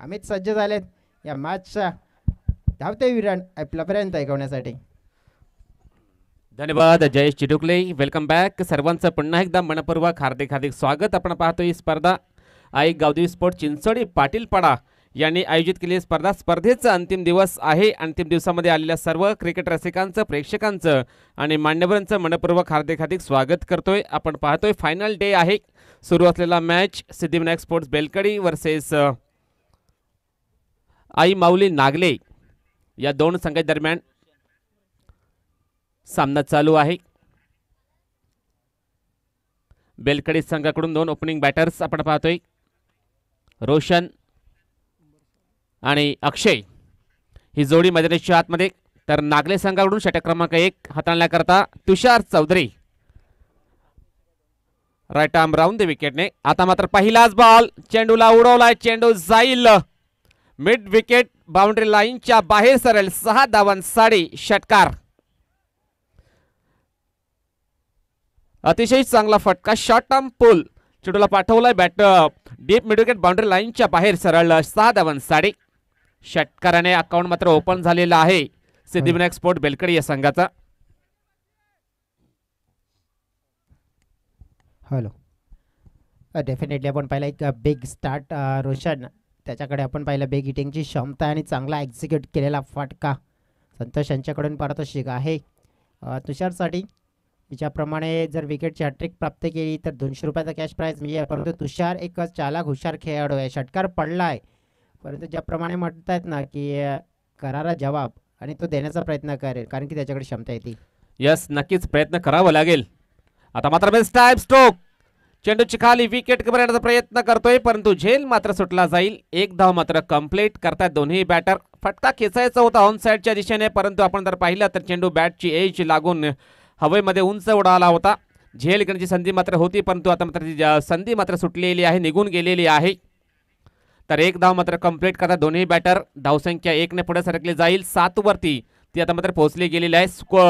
अमित सज्ज झालेत या मॅचच्या धावते विराट आपल्यापर्यंत ऐकवण्यासाठी. धन्यवाद जयेश चिटुकले. Welcome back. सर्वांचं पुन्हा एकदा मनपूर्वक हार्दिक हार्दिक स्वागत. आपण पाहतो ही स्पर्धा आई गावदेवी स्पोर्ट चिंचोडी पाटीलपाडा यांनी आयोजित केलेली स्पर्धा. स्पर्धेचा अंतिम दिवस आहे. अंतिम दिवसामध्ये आलेल्या सर्व क्रिकेट रसिकांचं, प्रेक्षकांचं आणि मान्यवरांचं मनपूर्वक हार्दिक हार्दिक स्वागत करतोय. आपण पाहतोय फायनल डे आहे. सुरू असलेला match Siddhivinayak sports Belkadi versus Aai Mauli Nagle या दोन संघादरम्यान सामना चालू आहे. बेलकडी संघाकडून दोन ओपनिंग बॅटर्स आपण पाहतोय, रोशन आणि अक्षय ही जोडी मैदानाच्या आतमध्ये. तर नागले संघाकडून षटक क्रमांक 1 हाताळण्याकरता Tushar Chaudhari right arm round the विकेटने. आता मात्र पहिलाच बॉल चेंडूला उडवलाय. चेंडू जाईल मिड विकेट बाउंड्री लाईनच्या बाहेर सरेल. 6 धावांसाठी षटकार. अतिशय चांगला फटका. शॉर्ट आर्म पुल चेंडूला पाठवलाय bat deep mid wicket boundary लाईनच्या बाहेर सरळ. 6 धावांसाठी षटकाराने अकाउंट मात्र ओपन झालेला आहे सिद्धिविनायक स्पोर्ट बेलकडी या संघाचा. हॅलो, डेफिनेटली आपण पाहिला एक बिग स्टार्ट रोशन, त्याच्याकडे आपण पाहिलं बिग हिटिंगची क्षमता आणि चांगला एक्झिक्यूट केलेला फटका संतोष यांच्याकडून पारितोषिक आहे तुषारसाठी. ज्याप्रमाणे जर विकेटची हॅट्रिक प्राप्त केली तर 200 रुपयाचा कॅश प्राईज मिळेल. परंतु तुषार एक चालाक हुशार खेळाडू आहे. षटकार पडला आहे, परंतु ज्याप्रमाणे म्हणतायत ना की करारा जवाब आणि तो देण्याचा प्रयत्न करेल, कारण की त्याच्याकडे क्षमता येते. यस, नक्कीच प्रयत्न करावा लागेल. आता मात्र बेस्ट टाइम स्ट्रोक. चेंडूची खाली विकेट करण्याचा प्रयत्न करतोय, परंतु झेल मात्र सुटला जाईल. 1 धाव मात्र कंप्लीट करतात दोन्ही बॅटर. फटका खेचायचा होता ऑन साइडच्या दिशेने, परंतु आपण जर पाहिलं तर चेंडू बॅटची एज लागून हवेमध्ये उंच उडाला होता. झेल करण्याची संधी मात्र होती, परंतु आता मात्र ती संधी मात्र सुटलेली आहे, निघून गेलेली आहे. तर 1 धाव मात्र कंप्लीट करतात दोन्ही बॅटर. धावसंख्या 1 ने पुढे सरकली जाईल. 7 वरती ती आता मात्र पोहोचली गेलेली आहे.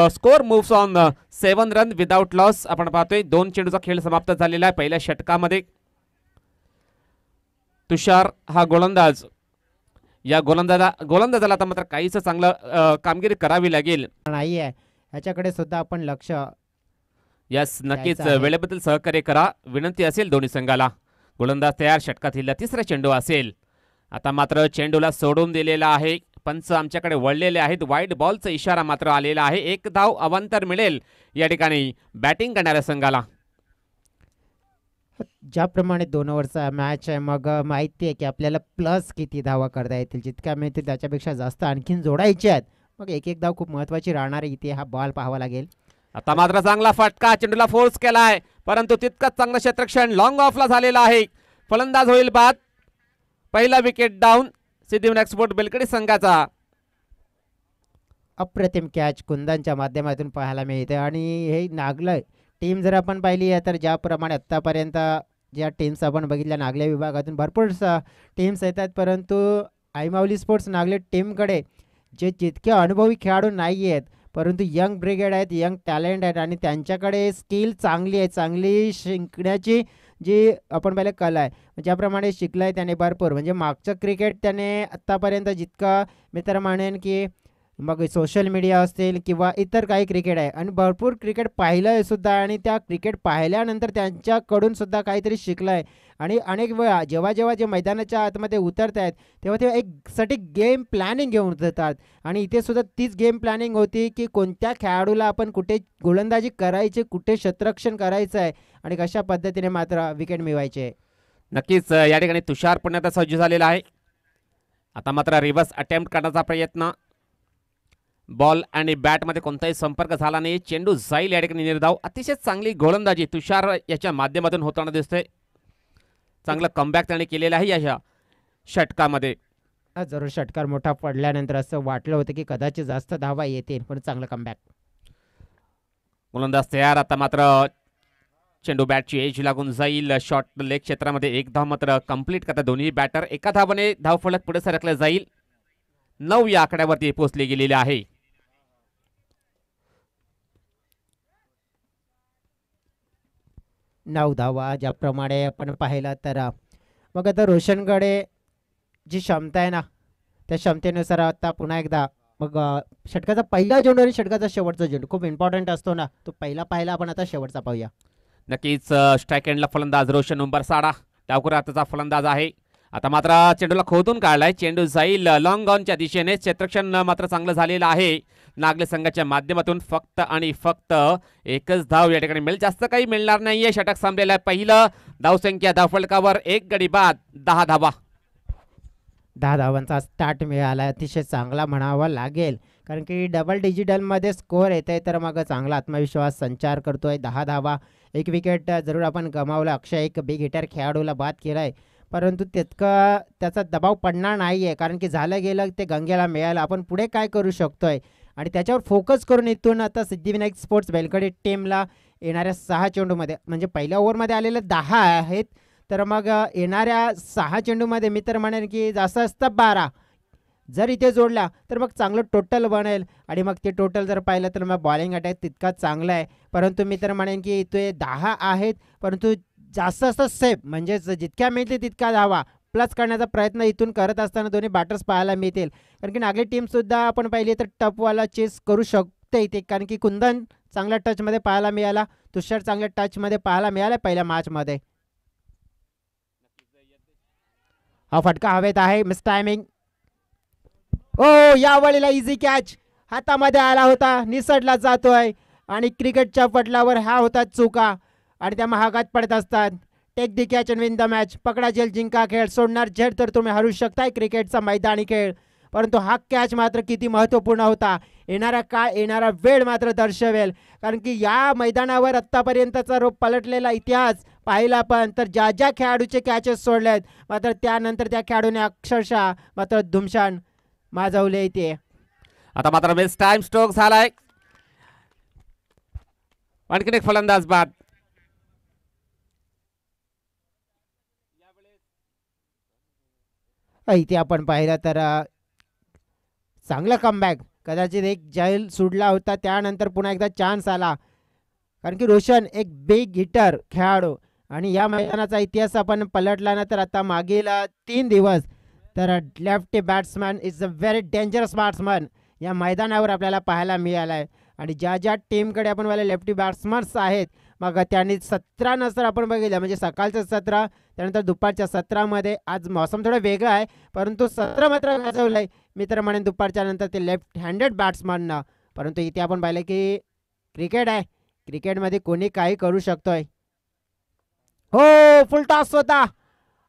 Score moves on 7 run without loss. आपण पाहतोय 2 चेंडूचा खेळ समाप्त झालेला आहे पहिल्या षटकामध्ये. तुषार हा गोलंदाज, या गोलंदाजाला आता मात्र काहीच चांगलं कामगिरी करावी लागेल. नाही आहे ह्याच्याकडे सुद्धा आपण लक्ष. यस, नक्कीच वेळेबद्दल सहकार्य करा विनंती असेल दोन्ही संघाला. गोलंदाज तयार. षटकातील तिसरा चेंडू असेल. आता मात्र चेंडूला सोडून दिलेला आहे. पंच आमच्याकडे वळलेले आहेत. वाईड बॉलचा इशारा मात्र आलेला आहे. 1 धाव अवांतर मिळेल या ठिकाणी बॅटिंग करणाऱ्या संघाला. ज्याप्रमाणे 2 ओव्हरचा मॅच आहे, मग माहिती आहे की आपल्याला प्लस किती धावा करता येतील. जितक्या मिळतील त्याच्यापेक्षा जास्त आणखीन जोडायचे आहेत. मग 1 धाव खूप महत्त्वाची राहणार आहे. इथे हा बॉल पाहावा लागेल. आता मात्र चांगला फटका. चेंडूला फोर्स केलाय, परंतु तितकंच चांगलं क्षेत्ररक्षण लॉंग ऑफला झालेला आहे. फलंदाज होईल बाद. पहिला विकेट डाऊन सिद्धिविनायक स्पोर्ट बेलकडी संघाचा. अप्रतिम कॅच कुंदनच्या माध्यमातून पाहायला मिळते. आणि हे नागले टीम जर आपण पाहिली आहे तर ज्याप्रमाणे आत्तापर्यंत ज्या टीम्स आपण बघितल्या नागले विभागातून भरपूर टीम्स येतात, परंतु आईमाऊली स्पोर्ट्स नागले टीमकडे जे जितके अनुभवी खेळाडू नाही आहेत, परंतु यंग ब्रिगेड आहेत, यंग टॅलेंट आहेत आणि त्यांच्याकडे स्किल चांगली आहे. चांगली शिकण्याची जी आपण पहिले कला आहे, ज्याप्रमाणे शिकलं आहे त्याने भरपूर. म्हणजे मागचं क्रिकेट त्याने आत्तापर्यंत जितकं मी तर म्हणेन की मग सोशल मीडिया असतील किंवा इतर काही क्रिकेट आहे आणि भरपूर क्रिकेट पाहिलं आहे सुद्धा. आणि त्या क्रिकेट पाहिल्यानंतर त्यांच्याकडून सुद्धा काहीतरी शिकलं आहे. आणि अनेक वेळा जेव्हा जेव्हा जे मैदानाच्या आतमध्ये उतरत आहेत तेव्हा ते एक सटीक गेम प्लॅनिंग घेऊन उतरतात. आणि इथे सुद्धा तीच गेम प्लॅनिंग होती की कोणत्या खेळाडूला आपण कुठे गोलंदाजी करायची, कुठे क्षेत्ररक्षण करायचं आहे आणि कशा पद्धतीने मात्र विकेट मिळवायचे. नक्कीच या ठिकाणी तुषार पुण्यात सज्ज झालेला आहे. आता मात्र रिव्हर्स अटेम्प्ट करण्याचा प्रयत्न. बॉल आणि बॅटमध्ये कोणताही संपर्क झाला नाही. चेंडू जाईल या ठिकाणी निर्धाव. अतिशय चांगली गोलंदाजी तुषार याच्या माध्यमातून होताना दिसते. चांगला कमबॅक त्याने केलेला आहे या षटकामध्ये. जरूर षटकार मोठा पडल्यानंतर असं वाटलं होतं की कदाचित जास्त धावा येतील, पण चांगलं कमबॅक. गोलंदाज तयार. आता मात्र चेंडू बॅटची एज लागून जाईल. शॉर्ट लेग क्षेत्रामध्ये 1 धाव मात्र कंप्लीट करतात दोन्ही बॅटर. 1 धावाने धावफलक पुढे सरकला जाईल. 9 या आकड्यावरती पोहोचले गेलेले आहे. 9 धावा ज्याप्रमाणे आपण पाहिलं तर मग आता रोशनकडे जी क्षमता आहे ना त्या क्षमतेनुसार आता पुन्हा एकदा मग षटकाचा पहिला चेंडू आणि षटकाचा शेवटचा चेंडू खूप इम्पॉर्टंट असतो ना, तो पहिला पाहिला आपण आता शेवटचा पाहूया. नक्कीच स्ट्राईक एंडला फलंदाज रोशन उंबरसाडा डावखुरा हाताचा फलंदाज आहे. आता मात्र चेंडूला खोदून काढलाय, चेंडू जाईल लॉंग ऑनच्या दिशेने. क्षेत्ररक्षण मात्र चांगलं झालेलं आहे नागले संघाच्या माध्यमातून. फक्त आणि फक्त एकच धाव या ठिकाणी मिळेल, जास्त काही मिळणार नाहीये. षटक संपलेलं आहे पहिलं. धावसंख्या धावफलकावर 1 गडी बाद 10 धावा. 10 धावांचा स्टार्ट मिळाला, अतिशय चांगला म्हणावा लागेल, कारण की डबल डिजिटलमध्ये स्कोअर येत आहे, तर मग चांगला आत्मविश्वास संचार करतोय. 10 धावा, 1 विकेट जरूर आपण गमावलं. अक्षय एक बिग हिटर खेळाडूला बाद केलाय, परंतु तितका त्याचा दबाव पडणार नाही आहे, कारण की झालं गेलं ते गंगेला मिळालं. आपण पुढे काय करू शकतोय आणि त्याच्यावर फोकस करून इथून आता सिद्धिविनायक स्पोर्ट्स बेलकडे टीमला येणाऱ्या 6 चेंडूमध्ये, म्हणजे पहिल्या ओव्हरमध्ये आलेले 10 आहेत, तर मग येणाऱ्या 6 चेंडूमध्ये मी तर म्हणेन की जास्त असतं 12 जर इथे जोडला तर मग चांगलं टोटल बनेल. आणि मग ते टोटल जर पाहिलं तर मग बॉलिंग अटॅक तितकाच चांगला आहे, परंतु मी तर म्हणेन की इथे 10 आहेत, परंतु जास्त असं सेफ, म्हणजे जितक्या मिळतील तितका धावा प्लस करण्याचा प्रयत्न इथून करत असताना दोन्ही बॅटर्स पाहायला मिळतील. कारण की नागरी टीमसुद्धा आपण पाहिली तर टपवाला चेस करू शकते इथे, कारण की कुंदन चांगल्या टचमध्ये पाहायला मिळाला, तुषार चांगल्या टचमध्ये पाहायला मिळाला पहिल्या मॅचमध्ये. हा फटका हवेत आहे, मिस टायमिंग. ओ यावेळेला इझी कॅच हातामध्ये आला होता, निसटला जातोय आणि क्रिकेटच्या पटलावर ह्या होतात चुका आणि त्या महागात पडत असतात. Take the catch and win the match. पकडा जेल जिंका खेळ, सोडणार झेड तर तुम्ही हरू शकताय क्रिकेटचा मैदानी खेळ. परंतु हा कॅच मात्र किती महत्त्वपूर्ण होता, येणारा काळ येणारा वेळ मात्र दर्शवेल. कारण की या मैदानावर आत्तापर्यंतचा पलटलेला इतिहास पाहिला पण तर ज्या ज्या खेळाडूचे कॅचेस सोडलेत मात्र त्यानंतर त्या खेळाडूने अक्षरशः मात्र धुमशान माजवले इथे. आता मात्र बेस्ट टाइम स्ट्रोक झालाय, आणखीन एक फलंदाज बाद. इथे आपण पाहिलं तर चांगला कमबॅक, कदाचित एक जैल सुटला होता त्यानंतर पुन्हा एकदा चान्स आला, कारण की रोशन एक बिग हिटर खेळाडू. आणि या मैदानाचा इतिहास आपण पलटला ना तर आता मागील 3 दिवस तर lefty batsman is a very dangerous batsman या मैदानावर आपल्याला पाहायला मिळाला आहे. आणि ज्या ज्या टीमकडे आपण पाहिलं लेफ्टी बॅट्समन्स आहेत, मग त्यांनी 17 नंतर आपण बघितलं, म्हणजे सकाळचं 17 त्यानंतर दुपारच्या 17मध्ये. आज मौसम थोडं वेगळं आहे, परंतु 17 मात्र गाजवलं आहे मी तर म्हणेन दुपारच्या नंतर ते लेफ्ट हँडेड बॅट्समॅननं. परंतु इथे आपण पाहिलं की क्रिकेट आहे, क्रिकेटमध्ये कोणी काही करू शकतोय. हो फुल टॉस होता,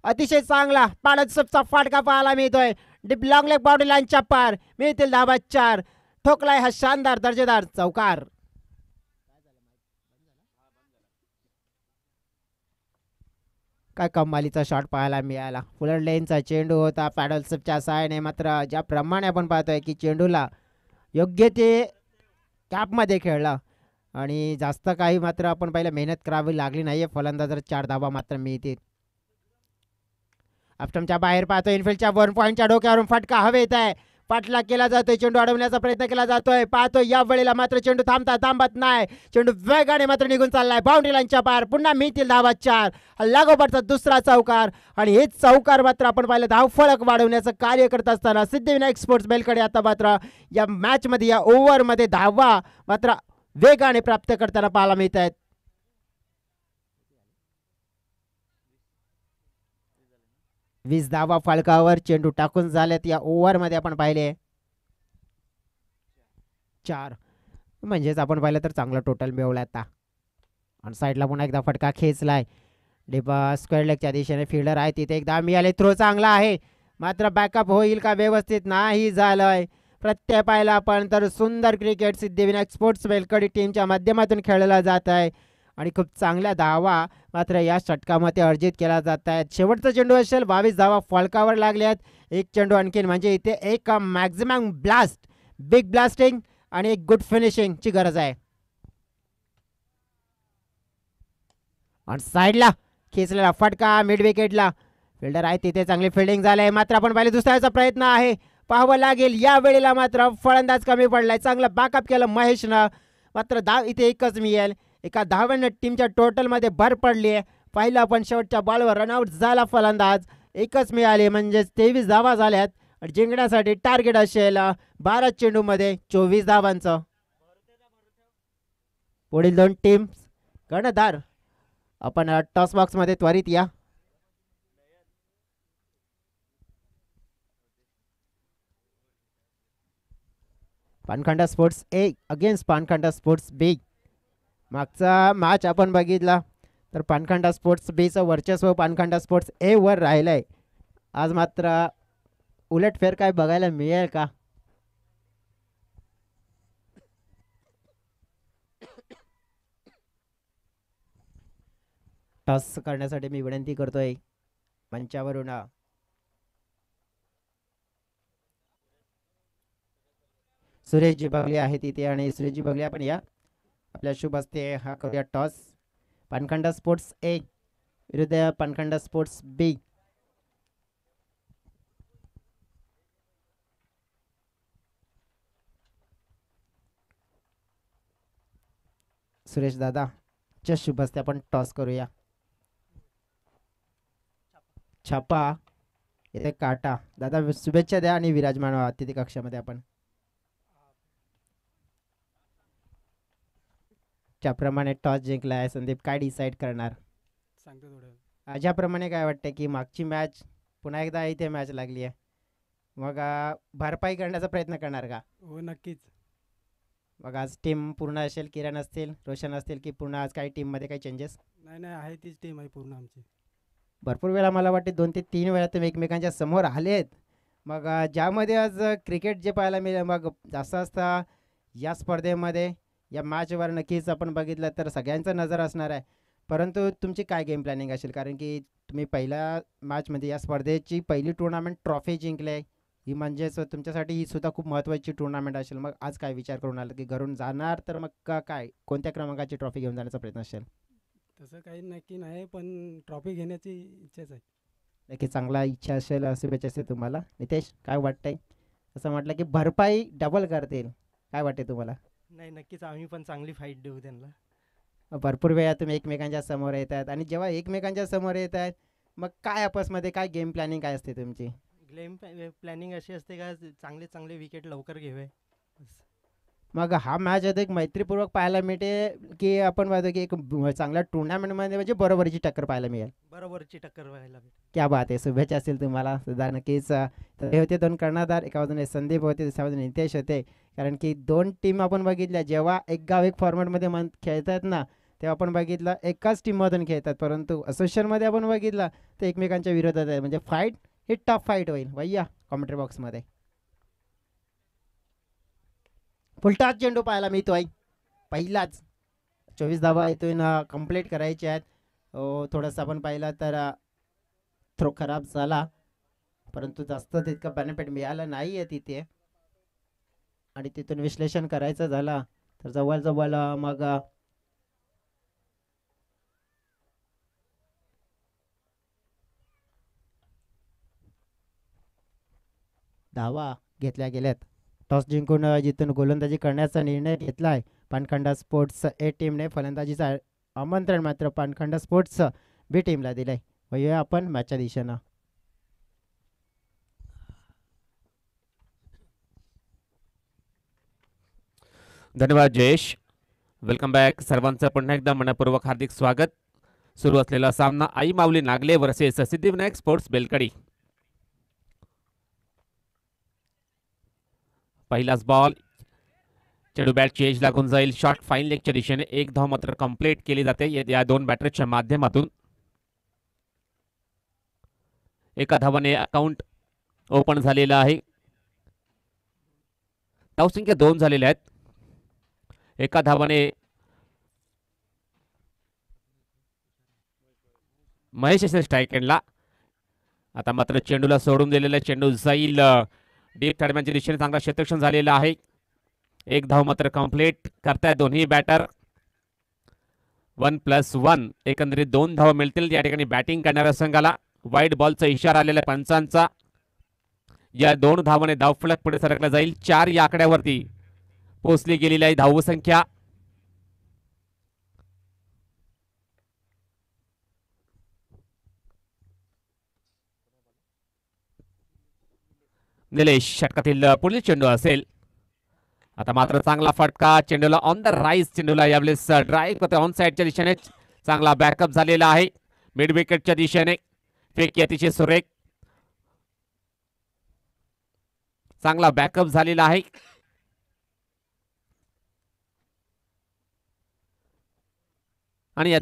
अतिशय चांगला पाडतसपचा फाटका पाहायला मिळतोय. डीप लॉंग लेग बाउंड्री लाईनच्या पार मिळतील धाबा 4. ठोकलाय हा शानदार दर्जेदार चौकार. काय कमालीचा शॉट पाहायला मिळाला, फुलर लेनचा चेंडू होता पॅडलसपच्या साहाय्याने. मात्र ज्याप्रमाणे आपण पाहतोय की चेंडूला योग्य ते कॅपमध्ये खेळला आणि जास्त काही मात्र आपण पाहिलं मेहनत करावी लागली नाहीये. फलंदाज 4 धावा मात्र मिळतील. ऑप्शनच्या बाहेर पाहतो, इनफिल्डच्या 1 पॉईंटच्या डोक्यावरून फटका हवेत आहे, पाठला केला जातोय, चेंडू अडवण्याचा प्रयत्न केला जातोय. पाहतो या वेळेला मात्र चेंडू थांबत नाही, चेंडू वेगाने मात्र निघून चाललाय बाउंड्री लाईनच्या पार. पुन्हा मिळतील धावा 4. लागोपाठचा दुसरा चौकार आणि हेच चौकार मात्र आपण पाहिलं धाव फलक वाढवण्याचं कार्य करत असताना सिद्धिविनायक स्पोर्ट्स बेलकडे आता मात्र या मॅचमध्ये या ओव्हरमध्ये धावा मात्र वेगाने प्राप्त करताना पाहायला मिळत आहेत. वीस धावा फलकावर चेंडू टाकून झालेत या ओव्हरमध्ये आपण पाहिले 4, म्हणजेच आपण पाहिलं तर चांगलं टोटल मिळवलं आता. आणि साईडला पुन्हा एकदा फटका खेचलाय, डिबा स्क्वेअर लेगच्या दिशेने फिल्डर आहे तिथे एकदा मिळाले. थ्रो चांगला आहे, मात्र बॅकअप होईल का व्यवस्थित नाही झालंय. प्रत्यय पाहिला आपण तर सुंदर क्रिकेट सिद्धिविनायक स्पोर्ट्स बेलकडी टीमच्या माध्यमातून खेळला जात आहे आणि खूप चांगल्या धावा मात्र या षटकामध्ये अर्जित केला जात आहेत. शेवटचा चेंडू असेल, 22 धावा फलकावर लागल्यात. एक चेंडू आणखीन, म्हणजे इथे एक मॅक्झिमम ब्लास्ट, बिग ब्लास्टिंग आणि एक गुड फिनिशिंगची गरज आहे. आणि साईडला खेचलेला फटका मिड विकेटला, फिल्डर आहे तिथे चांगली फिल्डिंग झाली आहे. मात्र आपण पाहिले दुसऱ्याचा प्रयत्न आहे, पाहावं लागेल. या वेळेला मात्र फलंदाज कमी पडलाय, चांगलं बॅकअप केलं महेशनं. मात्र धाव इथे एकच मिळेल. एका धाव्यानं टीमच्या टोटलमध्ये भर पडली आहे. पाहिलं आपण शेवटच्या बॉलवर रनआउट झाला फलंदाज. एकच मिळाली म्हणजेच 23 धावा झाल्यात आणि जिंकण्यासाठी टार्गेट असेल 12 चेंडूमध्ये 24 धावांचं. पुढील दोन टीम कर्णधार आपण टॉस बॉक्स मध्ये त्वरित या. पानखंडा स्पोर्ट्स ए अगेन्स्ट पानखंडा स्पोर्ट्स बी. मागचा मॅच आपण बघितला तर पानखंडा स्पोर्ट्स बीचं वर्चस्व पानखंडा स्पोर्ट्स ए वर राहिलंय. आज मात्र उलटफेर काय बघायला मिळेल का? टॉस करण्यासाठी मी विनंती करतोय मंचावरून सुरेशजी बगले आहे तिथे आणि सुरेशजी बगले आपण या. आपल्या शुभ हस्ते हा करूया टॉस. पानखंडा स्पोर्ट्स ए विरुद्ध पानखंडा स्पोर्ट्स बी. सुरेश दादा च्या शुभ हस्ते आपण टॉस करूया. छापा इथे काटा. दादा शुभेच्छा द्या आणि विराजमान व्हा अतिथी कक्षामध्ये. आपण ज्याप्रमाणे टॉस जिंकला आहे संदीप, काय डिसाईड करणार सांगतो थोडं. ज्याप्रमाणे काय वाटतं की मागची मॅच पुन्हा एकदा इथे मॅच लागली आहे, मग भरपाई करण्याचा प्रयत्न करणार का? हो नक्कीच. मग आज टीम पूर्ण असेल, किरण असतील, रोशन असतील, की पुन्हा आज काही टीममध्ये काही चेंजेस? नाही नाही, आहे तीच टीम आहे पूर्ण आमची. भरपूर वेळा मला वाटते 2 ते 3 वेळा तुम्ही एकमेकांच्या समोर आलेत. मग ज्यामध्ये आज क्रिकेट जे पाहायला मिळेल, मग जास्त असता या स्पर्धेमध्ये या मॅचवर नक्कीच आपण बघितलं तर सगळ्यांचं नजर असणार आहे. परंतु तुमची काय गेम प्लॅनिंग असेल, कारण की तुम्ही पहिल्या मॅचमध्ये या स्पर्धेची पहिली टुर्नामेंट ट्रॉफी जिंकले, ही म्हणजेच तुमच्यासाठी ही सुद्धा खूप महत्त्वाची टुर्नामेंट असेल. मग आज काय विचार करून आलं की घरून जाणार, तर मग काय कोणत्या क्रमांकाची ट्रॉफी घेऊन जाण्याचा प्रयत्न असेल? तसं काही नक्की नाही, पण ट्रॉफी घेण्याची इच्छाच आहे. नक्की चांगला इच्छा असेल, शुभेच्छा असेल तुम्हाला. नितेश काय वाटतंय? असं म्हटलं की भरपाई डबल करतील, काय वाटते तुम्हाला? नाही नक्कीच आम्ही पण चांगली फाईट देऊ त्यांना. भरपूर वेळा तुम्ही एकमेकांच्या समोर येतात आणि जेव्हा एकमेकांच्या समोर येत आहेत, मग काय आपसमध्ये काय गेम प्लॅनिंग काय असते तुमची? गेम प्लॅनिंग अशी असते का चांगले चांगले विकेट लवकर घ्यावे. मग हा मॅच आता एक मैत्रीपूर्वक पाहायला मिळते की आपण पाहतो की एक चांगल्या टुर्नामेंटमध्ये म्हणजे बरोबरीची टक्कर पाहायला मिळेल? बरोबरची टक्कर व्हायला भेटेल. क्या बात आहे, शुभेच्छा असतील तुम्हाला सुद्धा नक्कीच. तर हे होते 2 कर्णधार, एका बाजूने संदीप होते, दुसऱ्या बाजूने नितेश होते. कारण की 2 टीम आपण बघितल्या, जेव्हा एक गाव एक फॉर्मॅटमध्ये खेळतात ना, तेव्हा आपण बघितलं एकाच टीममधून खेळतात, परंतु असोसिएशनमध्ये आपण बघितलं तर एकमेकांच्या विरोधात आहे. म्हणजे फाईट ही टफ फाईट होईल. भैया कॉमेंट्री बॉक्समध्ये फुलटाच चेंडू पाहायला मिळतोय. पहिलाच 24 धावा इथून कंप्लीट करायचे आहेत. थोडंसं आपण पाहिलं तर थ्रो खराब झाला, परंतु जास्त तितकं बेनिफिट मिळालं नाही आहे तिथे. आणि तिथून विश्लेषण करायचं झालं तर जवळजवळ मग धावा घेतल्या गेल्यात. टॉस जिंकून जिथून गोलंदाजी करण्याचा निर्णय घेतला आहे पानखंडा स्पोर्ट्स ए टीमने. फलंदाजीचं आमंत्रण मात्र पानखंडा स्पोर्ट्स बी टीमला दिलंय. वळूया आपण मॅचच्या दिशेनं. धन्यवाद जयेश. Welcome back. सर्वांचं पुन्हा एकदा मनपूर्वक हार्दिक स्वागत. सुरू असलेला सामना आई माऊली नागले वर्सेस सिद्धिविनायक स्पोर्ट्स बेलकडी. पहिलाच बॉल, चेंडू बॅटची एज लागून जाईल. शॉट फाईन लेगच्या दिशेने. 1 धाव मात्र कंप्लीट केली जाते या 2 बॅटरच्या माध्यमातून. एका धावाने अकाउंट ओपन झालेला आहे. धावसंख्या 2 झालेल्या आहेत. एका धावाने महेश असेल स्ट्राईक एंडला. आता मात्र चेंडूला सोडून दिलेला चेंडू जाईल डीप थर्डमॅनच्या दिशेने. चांगला क्षेत्ररक्षण झालेलं आहे. 1 धाव मात्र कंप्लीट करतायत दोन्ही बॅटर. 1+1 एकंदरीत 2 धाव मिळतील या ठिकाणी बॅटिंग करणाऱ्या संघाला. वाईट बॉलचा इशारा आलेला पंचांचा. या 2 धावाने धावफलक पुढे सरकला जाईल. 4 या आकड्यावरती पोहोचली गेलेली आहे धावसंख्या. निलेश षटकातील पुढील चेंडू असेल. आता मात्र चांगला फटका चेंडूला ऑन द राईज. चेंडूला यावेळेस ड्राईव्ह करते ऑन साईडच्या दिशेने. चांगला बॅकअप झालेला आहे मिड विकेटच्या दिशेने. फेकी अतिशय सुरेख. चांगला बॅकअप झालेला आहे. आणि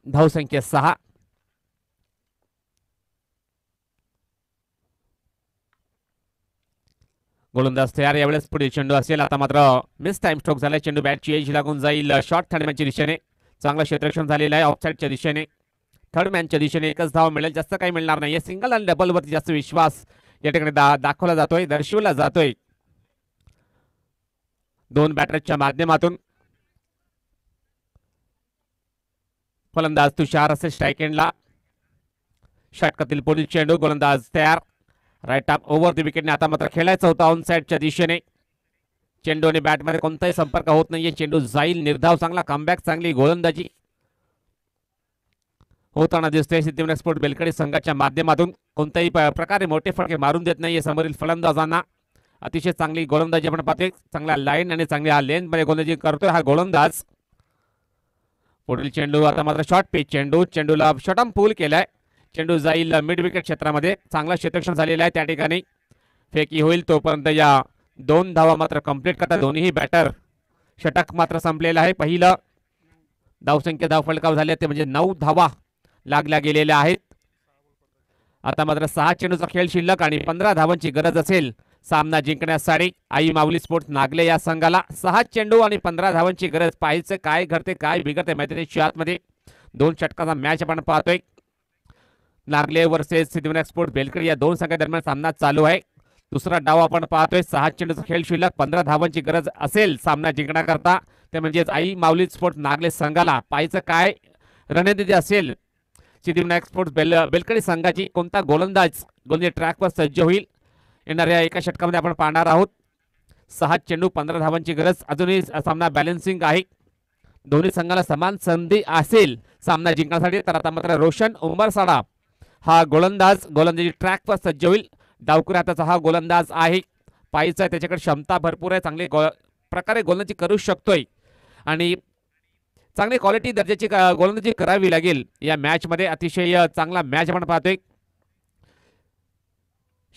धावसंख्या 6. गोलंदाज तयार. यावेळेस पुढे चेंडू असेल. आता मात्र मिस टाइम स्ट्रोक झाला. चेंडू बॅटची एज लागून जाईल शॉर्ट थर्ड मॅनच्या दिशेने. चांगलं क्षेत्ररक्षण झालेलं आहे ऑफसाईडच्या दिशेने. थर्ड मॅनच्या दिशेने एकच धाव मिळेल, जास्त काही मिळणार नाही. सिंगल आणि डबल वरती जास्त विश्वास या ठिकाणी दाखवला जातोय, दर्शवला जातोय दोन बॅटरच्या माध्यमातून. फलंदाज तुषार असे स्ट्राईक एंडला. षटकातील पुढील चेंडू. गोलंदाज तयार. राईट आर्म ओव्हर द विकेटने आता मात्र खेळायचा होता ऑन साईडच्या दिशेने. चेंडू आणि बॅटमध्ये कोणताही संपर्क होत नाहीये. चेंडू जाईल. निर्धाव चांगला, कमबॅक चांगली गोलंदाजी होताना दिसतोय सिद्धिविनायक स्पोर्ट बेलकडे संघाच्या माध्यमातून. कोणत्याही प्रकारे मोठे फटके मारून देत नाहीये समोरील फलंदाजांना. अतिशय चांगली गोलंदाजी आपण पाहतोय. चांगला लाईन आणि चांगल्या लेंथ मध्ये गोलंदाजी करतोय हा गोलंदाज. पुढील चेंडू आता मात्र शॉर्ट पिच चेंडू. चेंडूला शॉर्टम पूल केलाय. चेंडू जाईल मिड विकेट क्षेत्रामध्ये. चांगला क्षेत्ररक्षण झालेला आहे त्या ठिकाणी. फेकी होईल तोपर्यंत या 2 धावा मात्र कंप्लीट करतात दोन्ही बॅटर. षटक मात्र संपलेलं आहे. पहिलं धावसंख्या धावफलकावर झाले ते म्हणजे 9 धावा लागल्या गेलेल्या आहेत. आता मात्र 6 चेंडूचा खेळ शिल्लक आणि 15 धावांची गरज असेल सामना जिंकण्यासाठी आई माऊली स्पोर्ट्स नागले या संघाला. 6 चेंडू आणि 15 धावांची गरज. पाहायचं काय घडते काय बिघडते मैदानाच्या आतमध्ये. 2 षटकाचा मॅच आपण पाहतोय. नागले वर्सेस सिद्धिविनायक स्पोर्ट्स बेलकडे या 2 संघादरम्यान सामना चालू आहे. दुसरा डाव आपण पाहतोय. 6 चेंडूचा खेळ शिल्लक 15 धावांची गरज असेल सामना जिंकण्याकरता. ते म्हणजेच आई माऊली स्पोर्ट्स नागले संघाला. पाहायचं काय रणनीती असेल सिद्धिविनायक स्पोर्ट्स बेलकडे संघाची. कोणता गोलंदाज गोलंदाजी ट्रॅकवर सज्ज होईल येणाऱ्या एका षटकामध्ये आपण पाहणार आहोत. 6 चेंडू 15 धावांची गरज. अजूनही सामना बॅलन्सिंग आहे. दोन्ही संघाला समान संधी असेल सामना जिंकण्यासाठी. तर आता मात्र रोशन उंबरसाडा हा गोलंदाजी ट्रॅकवर सज्ज होईल. डावखुऱ्या हाताचा हा गोलंदाज आहे. पाहायचा त्याच्याकडे क्षमता भरपूर आहे. चांगली प्रकारे गोलंदाजी करू शकतोय आणि चांगली क्वालिटी दर्जाची गोलंदाजी करावी लागेल या मॅच मध्ये. अतिशय चांगला मॅच आपण पाहतोय.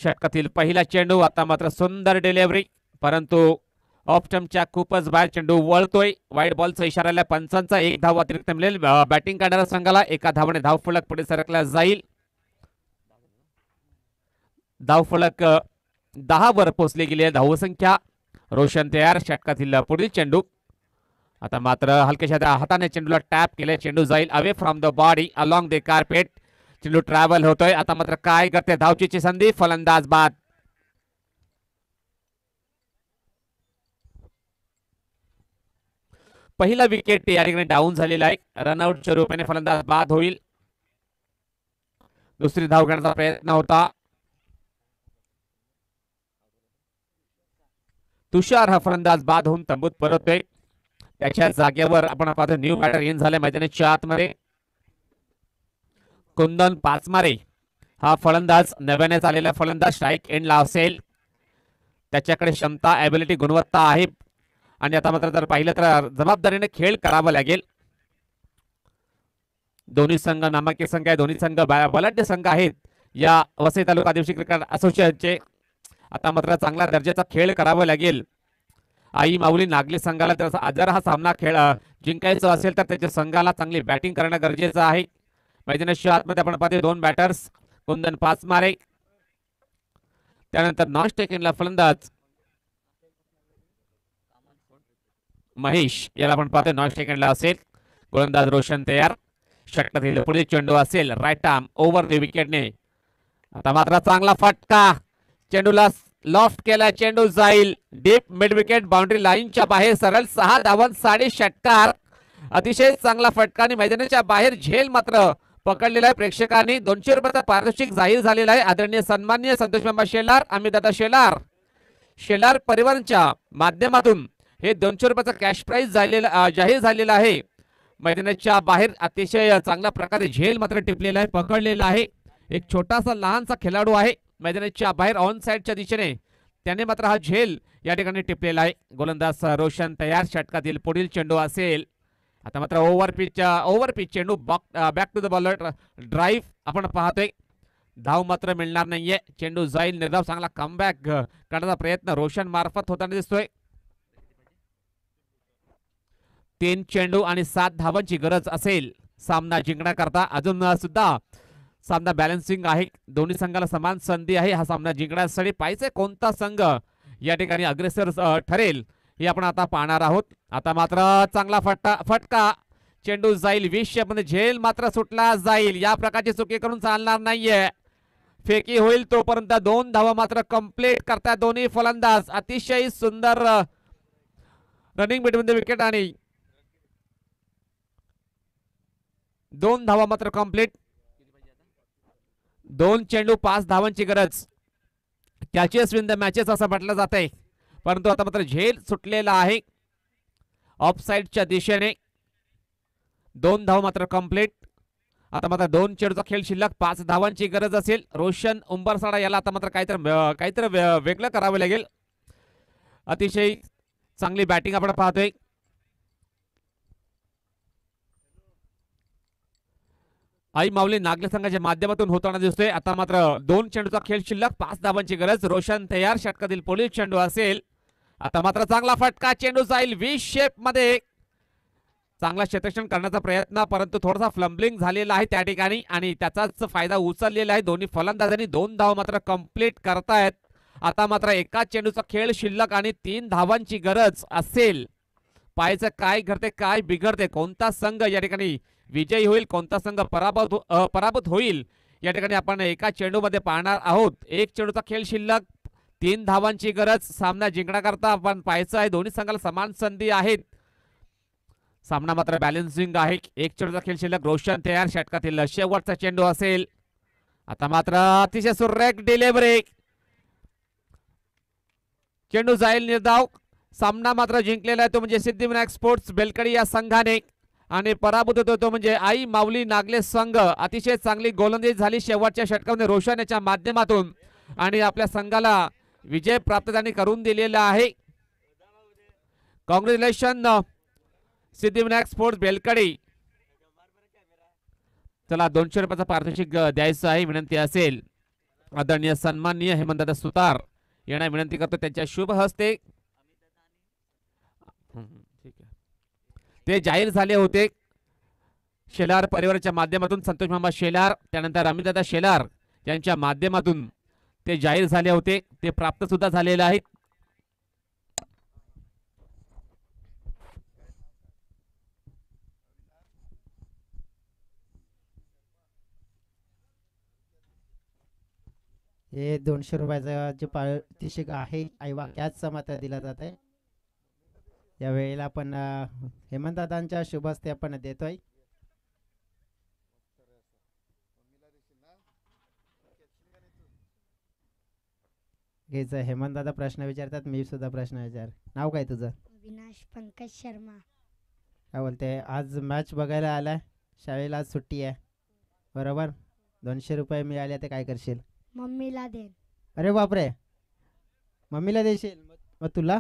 षटकातील पहिला चेंडू. आता मात्र सुंदर डिलिव्हरी परंतु ऑफ स्टंपच्या खूपच बाहेर चेंडू वळतोय. वाईट बॉलचा इशारा पंचांचा. 1 धाव अतिरिक्त मिळेल बॅटिंग करणाऱ्या संघाला. 1 धावाने धावफलक पुढे सरकला जाईल. धावफलक 10 वर पोहोचली गेली आहे धावसंख्या. रोशन तयार. षटकातील पुढील चेंडू. आता मात्र हलक्याशा हाताने चेंडूला टॅप केले. चेंडू जाईल away from the body along the carpet. चेंडू ट्रॅव्हल होतोय. आता मात्र काय करते धावचीची संधी. फलंदाज बाद. पहिला विकेट या ठिकाणी डाऊन झालेला आहे. रनआउटच्या रूपाने फलंदाज बाद होईल. दुसरी धाव घेण्याचा प्रयत्न होता. तुषार हा फलंदाज बाद होऊन तंबूत परततोय. त्याच्या जागेवर आपण पाहतो न्यू बॅटर इन झाले मैदानाच्या आतमध्ये. कुंदन पाचमारे हा फलंदाज नव्याने आलेला फलंदाज स्ट्राईक एंडला असेल. त्याच्याकडे क्षमता ॲबिलिटी गुणवत्ता आहे आणि आता मात्र जर पाहिलं तर जबाबदारीने खेळ करावा लागेल. दोन्ही संघ नामांकित संघ आहे. दोन्ही संघ बलाढ्य संघ आहेत या वसई तालुका आदिवासी क्रिकेट असोसिएशनचे. आता मात्र चांगला दर्जाचा खेळ करावा लागेल आई माऊली नागले संघाला. जर हा सामना खेळ जिंकायचा असेल तर त्याच्या संघाला चांगली बॅटिंग करणं गरजेचं आहे. मैदानाच्या आतमध्ये आपण पाहतो 2 बॅटर्स. कुंदन पाचमारे त्यानंतर नॉन स्ट्राईकला फलंदाज महेश याला आपण पाहतो नॉन स्ट्राईकला असेल. गोलंदाज रोशन तयार. षटकातील पुढील चेंडू असेल राईट आर्म ओव्हर द विकेटने. आता मात्र चांगला फटका. चेंडूला लॉफ्ट केला. चेंडू जाईल डीप मिड विकेट बाउंड्री लाईनच्या बाहेर. सरळ 6 धावांसाठी षटकार. अतिशय चांगला फटका आणि मैदानाच्या बाहेर झेल मात्र पकडलेला आहे. प्रेक्षकांनी 200 रुपयाचा पारितोषिक जाहीर झालेला आहे. आदरणीय सन्माननीय संतोष मामा शेलार अमितदादा शेलार परिवारांच्या माध्यमातून हे 200 रुपयाचा कॅश प्राइज जाहीर झालेला आहे. मैदानाच्या बाहेर अतिशय चांगल्या प्रकारे झेल मात्र टिपलेला आहे, पकडलेला आहे. एक छोटासा लहानसा खेळाडू आहे मैदानाच्या बाहेर ऑन साइडच्या दिशेने, त्याने मात्र हा झेल या ठिकाणी टिपलेला आहे. गोलंदाज रोशन तयार. षटकातील पुढील चेंडू असेल. आता मात्र ओव्हर पिच चेंडू back to the bowler drive आपण पाहतोय. धाव मात्र मिळणार नाहीये. चेंडू जाईल निर्धाव. चांगला कमबॅक करण्याचा प्रयत्न रोशन मार्फत होताना दिसतोय. 3 चेंडू आणि 7 धावांची गरज असेल सामना जिंकण्याकरता. अजून सुद्धा सामना बॅलन्सिंग आहे. दोन्ही संघाला समान संधी आहे हा सामना जिंकण्यासाठी. पाहिजे कोणता संघ या ठिकाणी अग्रेसर ठरेल हे आपण आता पाहणार आहोत. आता मात्र चांगला फटका. चेंडू जाईल 20 मध्ये. झेल मात्र सुटला जाईल. या प्रकारची चुकी करून चालणार नाहीये. फेकी होईल तोपर्यंत 2 धावा मात्र कंप्लीट करतात दोन्ही फलंदाज. अतिशय सुंदर रनिंग बिटवीन द विकेट आणि 2 धावा मात्र कंप्लीट. 2 चेंडू 5 धावांची गरज. कॅचेस विन द मॅचेस असं म्हटलं जात आहे. परंतु आता मात्र झेल सुटलेला आहे ऑफ साइडच्या दिशेने. 2 धावा मात्र कंप्लीट. आता मात्र 2 चेंडूचा खेळ शिल्लक. 5 धावांची गरज असेल. रोशन उंबरसाडा याला आता मात्र काहीतरी वेगळं करावं लागेल. अतिशय चांगली बॅटिंग आपण पाहतोय. आई माऊली नागले संघाच्या माध्यमातून होताना दिसतोय. आता मात्र 2 चेंडूचा खेळ शिल्लक. 5 धावांची गरज. रोशन तयार. षटकातील पुढील चेंडू असेल. आता मात्र चांगला फटका. चेंडू जाईल व्ही शेप मध्ये. चांगला क्षेत्ररक्षण करण्याचा प्रयत्न, परंतु थोडासा फ्लम्बलिंग झालेला आहे त्या ठिकाणी आणि त्याचाच फायदा उचललेला आहे दोन्ही फलंदाजांनी. 2 धावा मात्र कंप्लीट करतायत. आता मात्र एका चेंडूचा खेळ शिल्लक आणि 3 धावांची गरज असेल. पाहायचं काय घडते काय बिघडते. कोणता संघ या ठिकाणी विजयी होईल, कोणता संघ पराभूत होईल या ठिकाणी आपण एका चेंडूमध्ये पाहणार आहोत. 1 चेंडूचा खेळ शिल्लक. 3 धावांची गरज. सामना जिंकण्याकरता आपण पाहायचं आहे. दोन्ही संघाला समान संधी आहेत. सामना मात्र बॅलन्सिंग आहे. 1 चेंडूचा खेळ शिल्लक. रोशन तयार. षटकातील शेवटचा चेंडू असेल. आता मात्र अतिशय सुरेख डिलिव्हरी. चेंडू जाईल निर्धाव. सामना मात्र जिंकलेला आहे तो म्हणजे सिद्धिविनायक स्पोर्ट्स बेलकडी या संघाने आणि पराभूत होतो तो म्हणजे आई माऊली नागले संघ. अतिशय चांगली गोलंदाजी झाली शेवटच्या षटकामध्ये रोशन याच्या माध्यमातून आणि आपल्या संघाला विजय प्राप्त त्यांनी करून दिलेला आहे. कॉंग्रॅच्युलेशन सिद्धिविनायक स्पोर्ट्स बेलकडी. चला 200 रुपयाचा पारितोषिक द्यायचं आहे. विनंती असेल आदरणीय सन्माननीय हेमंतदादा सुतार यांना विनंती करतो त्यांच्या शुभ हस्ते. ठीक आहे. ते जाहीर झाले होते शेलार परिवाराच्या माध्यमातून. संतोष मामा शेलार, त्यानंतर अमितदादा शेलार यांच्या माध्यमातून ते जाहीर झाले होते. ते प्राप्त सुद्धा झालेले आहेत. हे 200 रुपयाचा जे पारितोषिक आहे आई वाक्याचं मात्र दिलं जात आहे. या वेळेला आपण हेमंतदादांच्या शुभ हस्ते आपण देतोय. घ्यायचं. हेमंतदादा प्रश्न विचारतात, मी सुद्धा प्रश्न विचार. नाव काय तुझं? अविनाश पंकज शर्मा. काय बोलते? आज मॅच बघायला आलाय. शाळेला आज सुट्टी आहे बरोबर. 200 रुपये मिळाले ते काय करशील? मम्मीला देन. अरे बापरे, मम्मीला देशील? मग तुला?